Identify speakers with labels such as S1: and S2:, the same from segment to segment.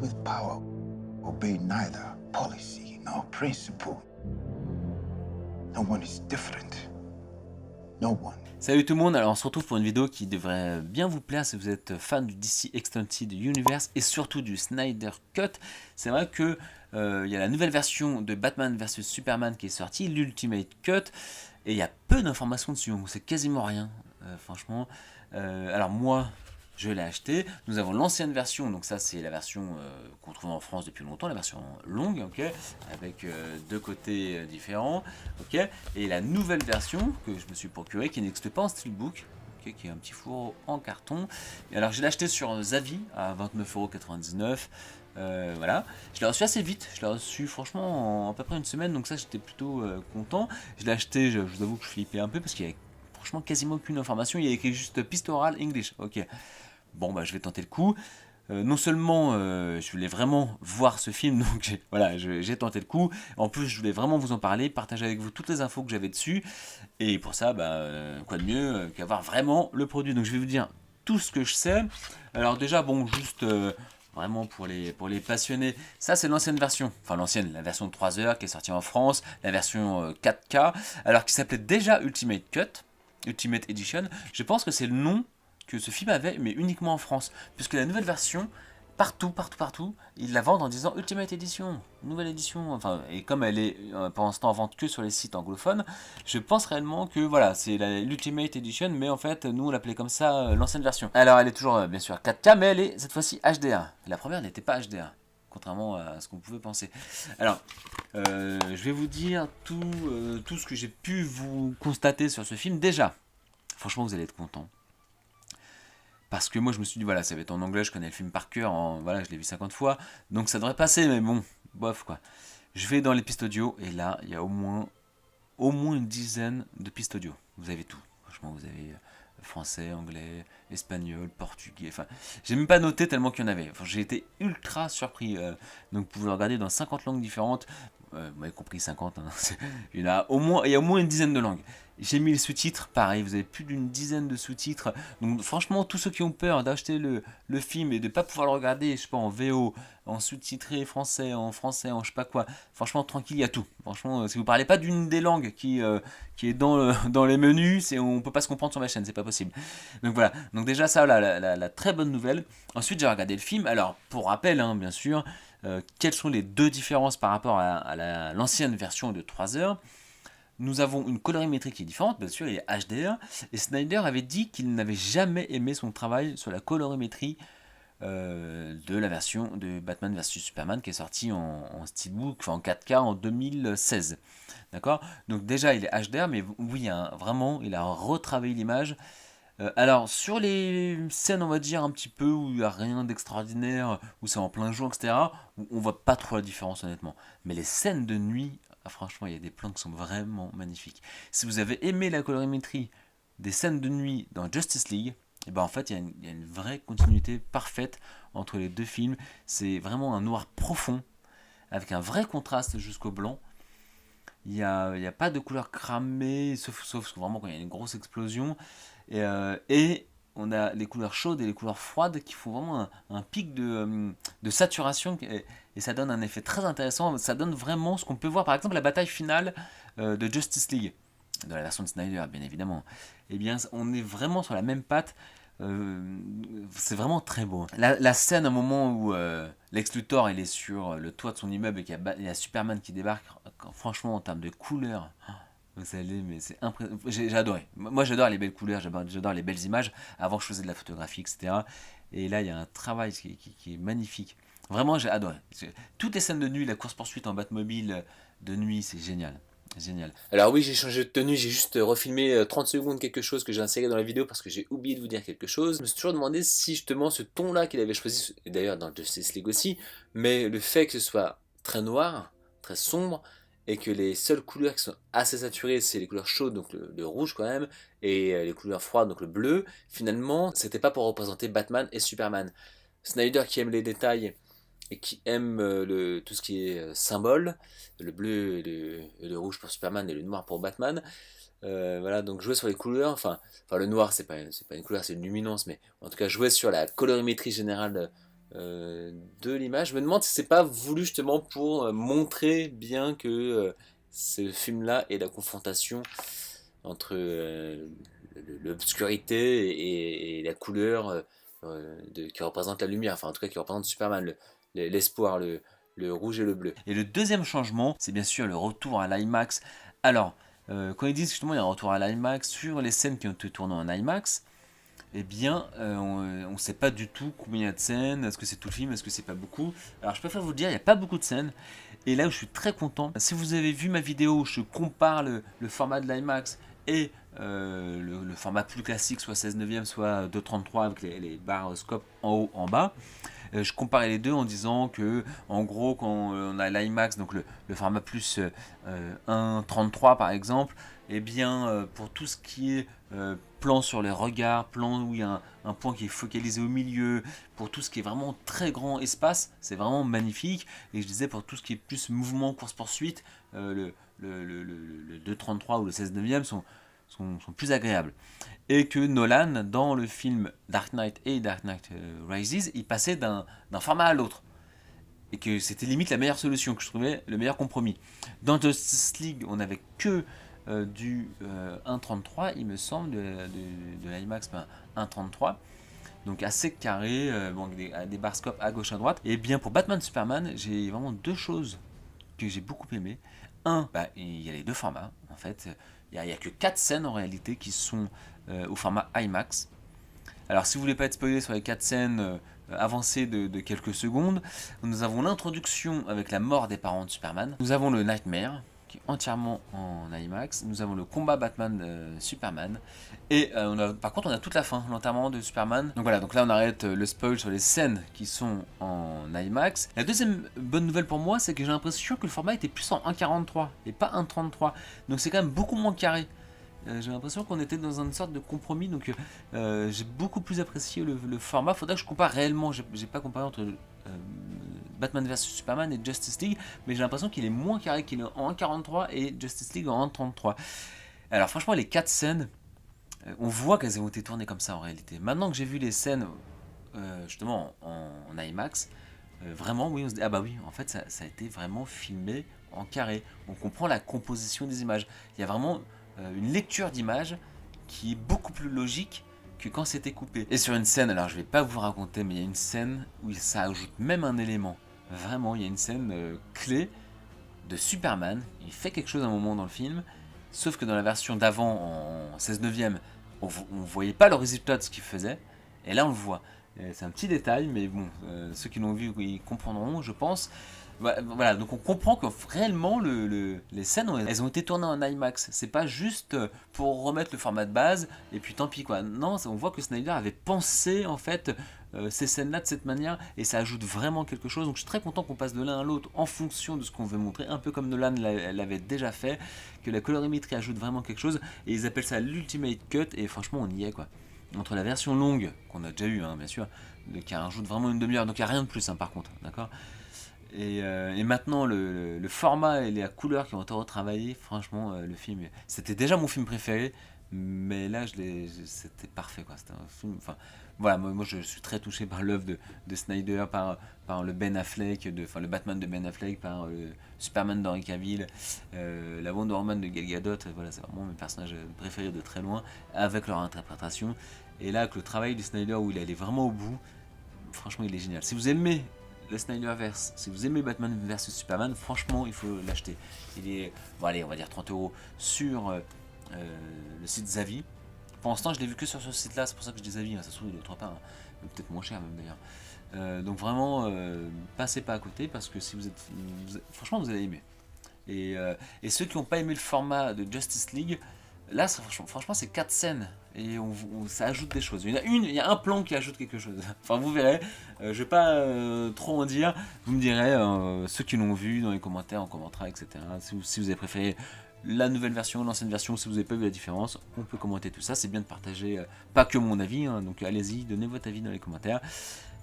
S1: with power obey neither policy nor principle. No one is different. No one.
S2: Salut tout le monde, alors on se retrouve pour une vidéo qui devrait bien vous plaire si vous êtes fan du DC Extended Universe et surtout du Snyder Cut. C'est vrai que il y a la nouvelle version de Batman vs Superman qui est sortie, l'Ultimate Cut, et il y a peu d'informations dessus, c'est quasiment rien, franchement. Alors moi, je l'ai acheté. Nous avons l'ancienne version, donc ça c'est la version qu'on trouve en France depuis longtemps, la version longue, ok, avec deux côtés différents, ok, et la nouvelle version que je me suis procurée qui n'existe pas en steelbook, okay, qui est un petit four en carton. Et alors je l'ai acheté sur Zavi à 29,99 €. Voilà, je l'ai reçu assez vite, je l'ai reçu franchement en à peu près une semaine, donc ça j'étais plutôt content. Je l'ai acheté, je vous avoue que je flippais un peu parce qu'il y avait franchement quasiment aucune information, il y a écrit juste Pastoral English, ok. Bon bah je vais tenter le coup. Non seulement je voulais vraiment voir ce film, donc voilà, j'ai tenté le coup. En plus je voulais vraiment vous en parler, partager avec vous toutes les infos que j'avais dessus. Et pour ça, bah, quoi de mieux qu'avoir vraiment le produit. Donc je vais vous dire tout ce que je sais. Alors déjà, bon, juste vraiment pour les passionnés, ça c'est l'ancienne version. Enfin l'ancienne, la version de 3 heures qui est sortie en France, la version 4K, alors qui s'appelait déjà Ultimate Cut, Ultimate Edition. Je pense que c'est le nom que ce film avait, mais uniquement en France, puisque la nouvelle version, partout, ils la vendent en disant Ultimate Edition, nouvelle édition, enfin, et comme elle est pour l'instant en vente que sur les sites anglophones, je pense réellement que voilà, c'est l'Ultimate Edition, mais en fait, nous on l'appelait comme ça l'ancienne version. Alors elle est toujours bien sûr 4K, mais elle est cette fois-ci HD1. La première n'était pas HD1, contrairement à ce qu'on pouvait penser. Alors, je vais vous dire tout ce que j'ai pu vous constater sur ce film. Déjà, franchement, vous allez être contents. Parce que moi je me suis dit voilà, ça va être en anglais, je connais le film par cœur, voilà, je l'ai vu 50 fois, donc ça devrait passer, mais bon, bof quoi. Je vais dans les pistes audio, et là, il y a au moins une dizaine de pistes audio. Vous avez tout. Franchement, vous avez français, anglais, espagnol, portugais, enfin, j'ai même pas noté tellement qu'il y en avait. Enfin, j'ai été ultra surpris. Donc vous pouvez regarder dans 50 langues différentes. Vous m'avez compris 50, hein, il y a au moins une dizaine de langues. J'ai mis les sous-titres, pareil, vous avez plus d'une dizaine de sous-titres. Donc franchement, tous ceux qui ont peur d'acheter le film et de ne pas pouvoir le regarder, je sais pas, en VO, en sous-titré français, en je sais pas quoi, franchement, tranquille, il y a tout. Franchement, si vous parlez pas d'une des langues qui est dans les menus, on peut pas se comprendre sur ma chaîne, c'est pas possible. Donc voilà, donc déjà ça, la très bonne nouvelle. Ensuite, j'ai regardé le film, alors pour rappel, hein, bien sûr, quelles sont les deux différences par rapport à l'ancienne version de 3 heures. Nous avons une colorimétrie qui est différente, bien sûr, il est HDR, et Snyder avait dit qu'il n'avait jamais aimé son travail sur la colorimétrie de la version de Batman vs Superman qui est sortie en steelbook, enfin en 4K en 2016. D'accord. Donc déjà il est HDR, mais oui, hein, vraiment, il a retravaillé l'image. Alors sur les scènes, on va dire un petit peu où il n'y a rien d'extraordinaire, où c'est en plein jour, etc., on voit pas trop la différence honnêtement. Mais les scènes de nuit, ah, franchement, il y a des plans qui sont vraiment magnifiques. Si vous avez aimé la colorimétrie des scènes de nuit dans Justice League, et ben en fait, il y a une vraie continuité parfaite entre les deux films. C'est vraiment un noir profond, avec un vrai contraste jusqu'au blanc. Il n'y a pas de couleur cramée, sauf vraiment quand il y a une grosse explosion. Et on a les couleurs chaudes et les couleurs froides qui font vraiment un pic de saturation, et ça donne un effet très intéressant. Ça donne vraiment ce qu'on peut voir, par exemple la bataille finale de Justice League, dans la version de Snyder bien évidemment. Eh bien on est vraiment sur la même patte. C'est vraiment très beau. La scène, un moment où Lex Luthor il est sur le toit de son immeuble et qu'il y a Superman qui débarque, franchement en termes de couleurs, vous allez, mais c'est impressionnant. J'ai adoré. Moi j'adore les belles couleurs, j'adore les belles images. Avant je faisais de la photographie, etc. Et là il y a un travail qui est magnifique. Vraiment j'ai adoré. Toutes les scènes de nuit, la course-poursuite en Batmobile de nuit, c'est génial. Génial. Alors oui, j'ai changé de tenue, j'ai juste refilmé 30 secondes quelque chose que j'ai inséré dans la vidéo parce que j'ai oublié de vous dire quelque chose. Je me suis toujours demandé si justement ce ton-là qu'il avait choisi, et d'ailleurs dans Justice League aussi, mais le fait que ce soit très noir, très sombre, et que les seules couleurs qui sont assez saturées, c'est les couleurs chaudes, donc le rouge quand même, et les couleurs froides, donc le bleu, finalement, c'était pas pour représenter Batman et Superman. Snyder qui aime les détails et qui aime tout ce qui est symbole, le bleu et le rouge pour Superman et le noir pour Batman. Voilà, donc jouer sur les couleurs, enfin le noir c'est pas une couleur, c'est une luminance, mais en tout cas jouer sur la colorimétrie générale de l'image. Je me demande si c'est pas voulu justement pour montrer bien que ce film-là est la confrontation entre l'obscurité et la couleur qui représente la lumière, enfin en tout cas qui représente Superman, l'espoir, le rouge et le bleu. Et le deuxième changement, c'est bien sûr le retour à l'IMAX. Alors, quand ils disent justement il y a un retour à l'IMAX sur les scènes qui ont été tournées en IMAX, eh bien, on ne sait pas du tout combien il y a de scènes, est-ce que c'est tout le film, est-ce que c'est pas beaucoup. Alors je préfère vous le dire, il n'y a pas beaucoup de scènes. Et là où je suis très content, si vous avez vu ma vidéo où je compare le format de l'IMAX et le format plus classique, soit 16 neuvième, soit 2.33 avec les barres scope en haut, en bas, je comparais les deux en disant que, en gros, quand on a l'IMAX, donc le format plus 1.33 par exemple, et bien pour tout ce qui est plan sur les regards, plan où il y a un point qui est focalisé au milieu, pour tout ce qui est vraiment très grand espace, c'est vraiment magnifique. Et je disais pour tout ce qui est plus mouvement, course-poursuite, le 2.33 ou le 16 neuvième sont plus agréables. Et que Nolan, dans le film Dark Knight et Dark Knight Rises, il passait d'un format à l'autre. Et que c'était limite la meilleure solution, que je trouvais le meilleur compromis. Dans Justice League, on n'avait que du 1.33, il me semble, de l'IMAX 1.33. Donc assez carré, bon, des barres scope à gauche à droite. Et bien pour Batman Superman, j'ai vraiment deux choses que j'ai beaucoup aimé. Un, il y a les deux formats en fait. Il n'y a que 4 scènes en réalité qui sont au format IMAX. Alors si vous voulez pas être spoilé sur les 4 scènes avancées de quelques secondes, nous avons l'introduction avec la mort des parents de Superman. Nous avons le Nightmare, qui est entièrement en IMAX. Nous avons le combat Batman Superman. Et par contre on a toute la fin, l'enterrement de Superman. Donc voilà, donc là on arrête le spoil sur les scènes qui sont en IMAX. La deuxième bonne nouvelle pour moi, c'est que j'ai l'impression que le format était plus en 1.43 et pas 1.33. Donc c'est quand même beaucoup moins carré. J'ai l'impression qu'on était dans une sorte de compromis, donc j'ai beaucoup plus apprécié le format. Faudrait que je compare réellement, j'ai pas comparé entre Batman vs Superman et Justice League, mais j'ai l'impression qu'il est moins carré, qu'il est en 1.43 et Justice League en 1.33. Alors franchement, les 4 scènes, on voit qu'elles ont été tournées comme ça en réalité. Maintenant que j'ai vu les scènes justement en IMAX, vraiment oui, on se dit ah bah oui, en fait ça a été vraiment filmé en carré. On comprend la composition des images. Il y a vraiment une lecture d'image qui est beaucoup plus logique que quand c'était coupé. Et sur une scène, alors je vais pas vous raconter, mais il y a une scène où ça ajoute même un élément. Vraiment, il y a une scène clé de Superman. Il fait quelque chose à un moment dans le film, sauf que dans la version d'avant, en 16 neuvième, on voyait pas le résultat de ce qu'il faisait, et là on le voit. C'est un petit détail, mais bon, ceux qui l'ont vu, ils comprendront, je pense. Voilà, donc on comprend que réellement les scènes, elles ont été tournées en IMAX. C'est pas juste pour remettre le format de base et puis tant pis quoi. Non, on voit que Snyder avait pensé en fait ces scènes-là de cette manière et ça ajoute vraiment quelque chose. Donc je suis très content qu'on passe de l'un à l'autre en fonction de ce qu'on veut montrer, un peu comme Nolan l'avait déjà fait, que la colorimétrie ajoute vraiment quelque chose et ils appellent ça l'Ultimate Cut et franchement on y est quoi. Entre la version longue qu'on a déjà eu bien sûr, qui rajoute vraiment une demi-heure, donc il n'y a rien de plus par contre, d'accord. Et maintenant le format et la couleur qui ont été retravaillés, franchement le film, c'était déjà mon film préféré, mais là c'était parfait quoi. C'était un film, enfin voilà, moi je suis très touché par l'œuvre de Snyder, par le Ben Affleck, le Batman de Ben Affleck, par le Superman d'Henry Cavill, la Wonder Woman de Gal Gadot, voilà c'est vraiment mes personnages préférés de très loin, avec leur interprétation. Et là avec le travail de Snyder où il allait vraiment au bout, franchement il est génial. Si vous aimez le Snyderverse, si vous aimez Batman vs Superman, franchement il faut l'acheter. Il est, bon allez on va dire 30€ sur le site Zavi. Pour l'instant je l'ai vu que sur ce site là, c'est pour ça que je dis Zavi, ça se trouve il est autre part, peut-être moins cher même d'ailleurs. Donc vraiment passez pas à côté parce que si franchement vous allez aimer. Et ceux qui n'ont pas aimé le format de Justice League, là franchement c'est 4 scènes et ça ajoute des choses. Il y a un plan qui ajoute quelque chose. Enfin vous verrez, je vais pas trop en dire, vous me direz ceux qui l'ont vu dans les commentaires, on commentera, etc. Si vous avez préféré la nouvelle version, l'ancienne version, si vous n'avez pas vu la différence, on peut commenter tout ça, c'est bien de partager pas que mon avis, donc allez-y, donnez votre avis dans les commentaires.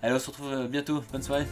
S2: Allez on se retrouve bientôt, bonne soirée.